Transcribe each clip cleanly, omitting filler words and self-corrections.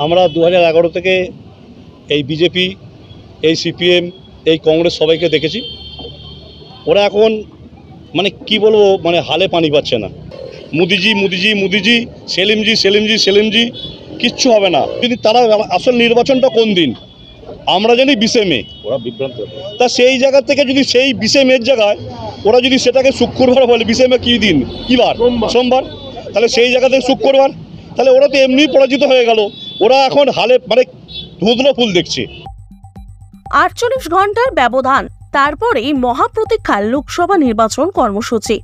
আমরা 2011 থেকে এই বিজেপি, এই সিপিএম, এই কংগ্রেস সবাইকে দেখেছি। ওরা এখন মানে কি বলবো, মানে হালে পানি পাচ্ছে না। মোদিজি মোদিজি মোদিজি, সেলিমজি সেলিমজি সেলিমজি, কিচ্ছু হবে না। যদি তারা আসল নির্বাচনটা কোন দিন আমরা জানি 20শে মে, ওরা বিভ্রান্ত। তা সেই জায়গা থেকে যদি সেই 20শে মের জায়গায় ওরা যদি সেটাকে শুক্রবার বলে, 20শে মে কী দিন, কী বার? সোমবার। তাহলে সেই জায়গা থেকে শুক্রবার, তাহলে ওরা তো এমনি পরাজিত হয়ে গেল। ওরা এখন হালে মানে ধুঁধলো ফুল দেখছে। 48 ঘন্টার ব্যবধান, তারপরেই মহাপ্রতীক্ষা লোকসভা নির্বাচন কর্মসূচি।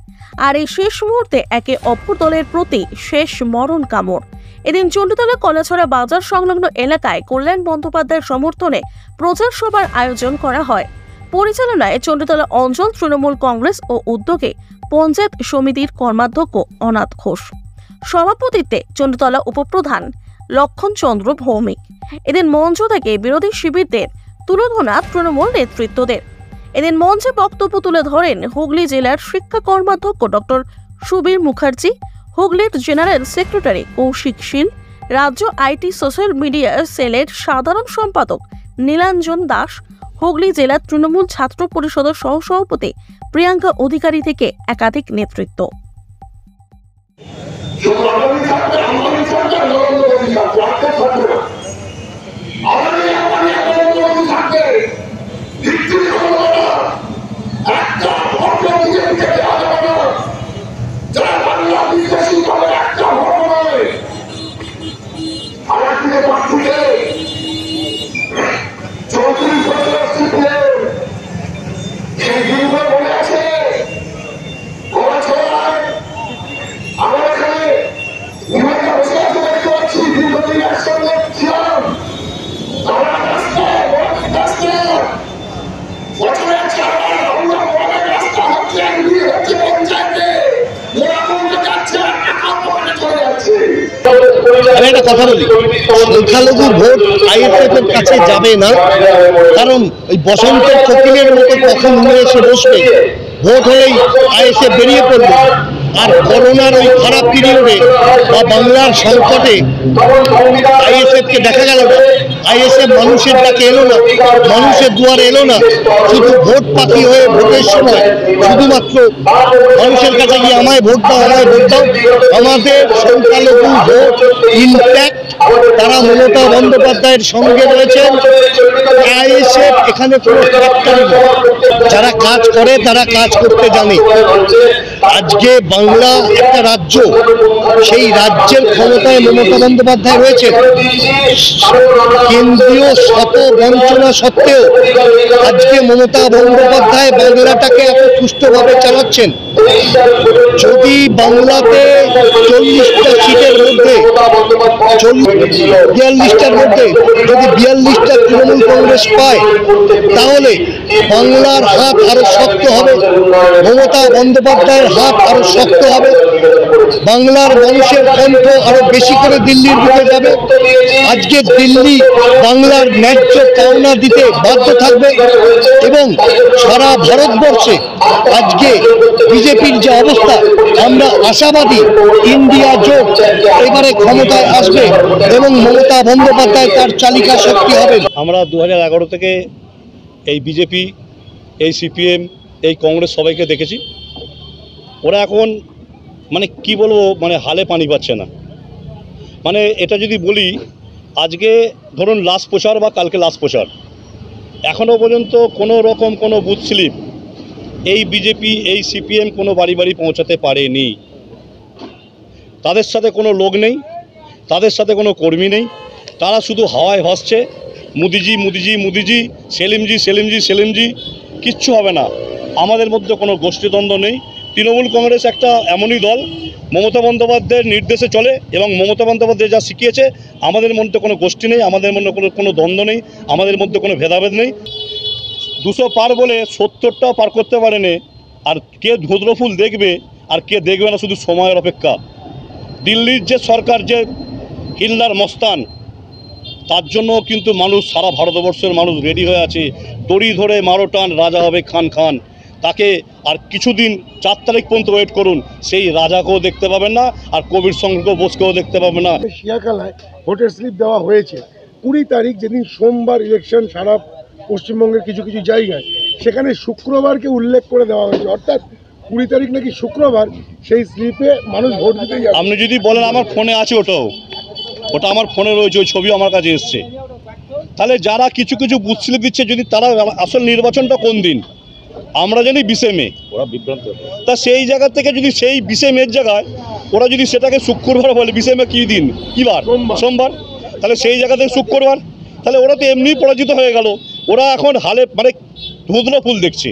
আর এই শেষ মুহূর্তে একে অপর দলের প্রতি শেষ মরণ কামড়। এদিন চণ্ডীতলা কলাছড়া বাজার সংলগ্ন এলাকায় কল্যাণ বন্দ্যোপাধ্যায়ের সমর্থনে প্রচার সভার আয়োজন করা হয়। পরিচালনায় চণ্ডীতলা অঞ্চল তৃণমূল কংগ্রেস ও উদ্যোগে পঞ্চায়েত সমিতির কর্মাধ্যক্ষ অনাথ ঘোষ, সভাপতিত্বে চণ্ডীতলা উপপ্রধান লক্ষণ চন্দ্র ভৌমিক। এদিন মঞ্চ থেকে বিরোধী শিবিরদের তুলোধনা তৃণমূল নেতৃত্বদের। এদিন মঞ্চে বক্তব্য তুলে ধরেন হুগলি জেলার শিক্ষা কর্মাধ্যক্ষ ডক্টর সুবীর মুখার্জি, হুগলির জেনারেল সেক্রেটারি কৌশিক শীল, রাজ্য আইটি সোশ্যাল মিডিয়া সেলের সাধারণ সম্পাদক নীলাঞ্জন দাস, হুগলি জেলা তৃণমূল ছাত্র পরিষদের সহসভাপতি প্রিয়াঙ্কা অধিকারী থেকে একাধিক নেতৃত্ব। আমি একটা কথা বলি, সংখ্যালঘু ভোট আইএসএফ এর কাছে যাবে না, কারণ ওই বসন্তের কোকিলের মতো কখন উড়ে এসে বসবে, ভোট হলেই আইএসএফ বেরিয়ে পড়বে। আর করোনার ওই খারাপ পিরিয়ডে বা বাংলার সংকটে আইএসএফকে দেখা গেল না। আইএসএফ মানুষের ডাকে এলো না, মানুষের দুয়ারে এলো না, শুধু ভোট পাখি হয়ে ভোটের সময় শুধুমাত্র মানুষের কাছে গিয়ে আমায় ভোট দাও, আমায় ভোট দাও। আমাদের সংখ্যালঘু ভোট ইনট্যাক্ট, তারা মমতা বন্দ্যোপাধ্যায়ের সঙ্গে রয়েছেন। আইএসএফ এখানে কোনো ফ্যাক্টরি না, যারা কাজ করে তারা কাজ করতে জানে। আজকে বাংলা একটা রাজ্য, সেই রাজ্যের ক্ষমতায় মমতা বন্দ্যোপাধ্যায় রয়েছে। কেন্দ্রীয় শত বঞ্চনা সত্ত্বেও আজকে মমতা বন্দ্যোপাধ্যায় বাংলাটাকে এত সুষ্ঠুভাবে চালাচ্ছেন। যদি বাংলাতে 40টা সিটের মধ্যে 42টার মধ্যে যদি 42টা তৃণমূল কংগ্রেস পায়, তাহলে বাংলার হাত আরো শক্ত হবে, মমতা বন্দ্যোপাধ্যায়ের হাত আরো শক্ত হবে, বাংলার মানুষের কণ্ঠ আরো বেশি করে দিল্লির দিকে যাবে। আজকে দিল্লি বাংলার ন্যায্য পাওনা দিতে বাধ্য থাকবে এবং সারা ভারতবর্ষে আজকে বিজেপির যে অবস্থা, আমরা আশাবাদী ইন্ডিয়া জোট এবারে ক্ষমতায় আসবে এবং মমতা বন্দ্যোপাধ্যায় তার চালিকা শক্তি হবে। আমরা 2011 থেকে এই বিজেপি, এই সিপিএম, এই কংগ্রেস সবাইকে দেখেছি। ওরা এখন মানে কি বলবো, মানে হালে পানি পাচ্ছে না। মানে এটা যদি বলি, আজকে ধরুন লাস্ট প্রচার বা কালকে লাস্ট প্রচার, এখনও পর্যন্ত কোনো রকম কোনো বুথ স্লিপ এই বিজেপি, এই সিপিএম কোনো বাড়ি বাড়ি পৌঁছাতে পারেনি। তাদের সাথে কোনো লোক নেই, তাদের সাথে কোনো কর্মী নেই, তারা শুধু হাওয়ায় ভাসছে। মোদিজি মোদিজি মোদিজি, সেলিমজি সেলিমজি সেলিমজি, কিচ্ছু হবে না। আমাদের মধ্যে কোনো গোষ্ঠীদ্বন্দ্ব নেই। তৃণমূল কংগ্রেস একটা এমনই দল, মমতা বন্দ্যোপাধ্যায়ের নির্দেশে চলে এবং মমতা বন্দ্যোপাধ্যায় যা শিখিয়েছে। আমাদের মধ্যে কোনো গোষ্ঠী নেই, আমাদের মধ্যে কোনো দ্বন্দ্ব নেই, আমাদের মধ্যে কোনো ভেদাভেদ নেই। 200 পার বলে 70টাও পার করতে পারেনি। আর কে ধুঁধলো ফুল দেখবে আর কে দেখবে না, শুধু সময়ের অপেক্ষা। দিল্লির যে সরকার, যে হিল্লার মস্তান, তার জন্য কিন্তু মানুষ, সারা ভারতবর্ষের মানুষ রেডি হয়ে আছে। দড়ি ধরে মারো টান, রাজা হবে খান খান। তাকে আর কিছুদিন 4 তারিখ পর্যন্ত ওয়েট করুন, সেই রাজাকেও দেখতে পাবেন না আর কবির সঙ্গে বোসকেও দেখতে পাবেন না। শিয়াখালায় ভোটের স্লিপ দেওয়া হয়েছে 20 তারিখ, যেদিন সোমবার ইলেকশন সারা পশ্চিমবঙ্গের কিছু কিছু জায়গায়, সেখানে শুক্রবারকে উল্লেখ করে দেওয়া হয়েছে, অর্থাৎ 20 তারিখ নাকি শুক্রবার সেই স্লিপে মানুষ ভোট দিতে যাবে। আপনি যদি বলেন আমার ফোনে আছে, ওটা আমার ফোনে রয়েছে, ওই ছবি আমার কাছে এসছে। তাহলে যারা কিছু কিছু বুথ স্লিপ দিচ্ছে, যদি তারা আসল নির্বাচনটা কোন দিন আমরা জানি 20 মে, ওরা বিভ্রান্ত, তা সেই জায়গা থেকে যদি সেই 20 মের জায়গায় ওরা যদি সেটাকে শুক্রবার বলে, 20 মে কী দিন, কী বার, সোমবার, তাহলে সেই জায়গা থেকে শুক্রবার, তাহলে ওরা তো এমনি পরাজিত হয়ে গেল। ওরা এখন হালে মানে ধুঁধলো ফুল দেখছে,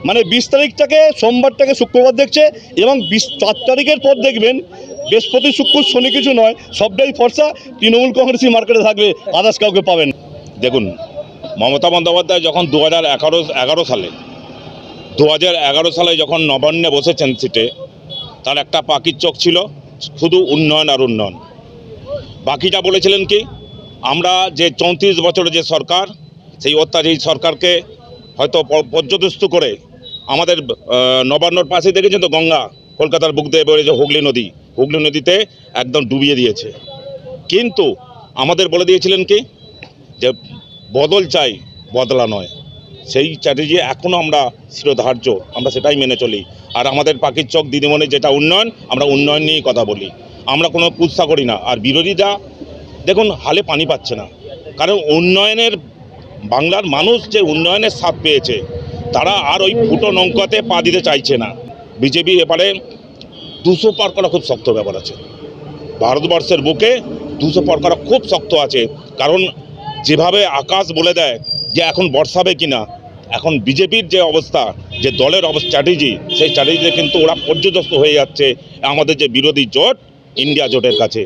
মানে 20 তারিখটাকে সোমবারটাকে শুক্রবার দেখছে, এবং 4 তারিখের পর দেখবেন বৃহস্পতি শুক্র শনি কিছু নয়, সবটাই ফর্সা তৃণমূল কংগ্রেসই মার্কেটে থাকবে, আদার্স কাউকে পাবেন। দেখুন, মমতা বন্দ্যোপাধ্যায় যখন 2011 সালে যখন নবান্নে বসেছেন সিটে, তার একটা পাখির চোখ ছিল শুধু উন্নয়ন আর উন্নয়ন। বাকিটা বলেছিলেন কি, আমরা যে 34 বছরের যে সরকার, সেই অত্যাচারী সরকারকে হয়তো পর্যদস্ত করে আমাদের নবান্নর পাশে দেখেছেন তো গঙ্গা, কলকাতার বুক দিয়ে বেরিয়েছে হুগলি নদীতে একদম ডুবিয়ে দিয়েছে। কিন্তু আমাদের বলে দিয়েছিলেন কি যে বদল চাই, বদলা নয়। সেই স্ট্র্যাটেজি এখনও আমরা শিরোধার্য, আমরা সেটাই মেনে চলি। আর আমাদের পাখির চোখ দিদিমণি যেটা উন্নয়ন, আমরা উন্নয়ন নিয়েই কথা বলি, আমরা কোনো কুৎসা করি না। আর বিরোধীরা দেখুন হালে পানি পাচ্ছে না, কারণ উন্নয়নের বাংলার মানুষ যে উন্নয়নের স্বাদ পেয়েছে, তারা আর ওই ফুটো নৌকাতে পা দিতে চাইছে না। বিজেপি এবারে 200 পার করা খুব শক্ত ব্যাপার আছে, ভারতবর্ষের বুকে 200 পার করা খুব শক্ত আছে। কারণ যেভাবে আকাশ বলে দেয় যে এখন বর্ষাবে কিনা, এখন বিজেপির যে অবস্থা, যে দলের স্ট্র্যাটেজি, সেই স্ট্র্যাটেজিতে কিন্তু ওরা পর্যদস্ত হয়ে যাচ্ছে আমাদের যে বিরোধী জোট ইন্ডিয়া জোটের কাছে।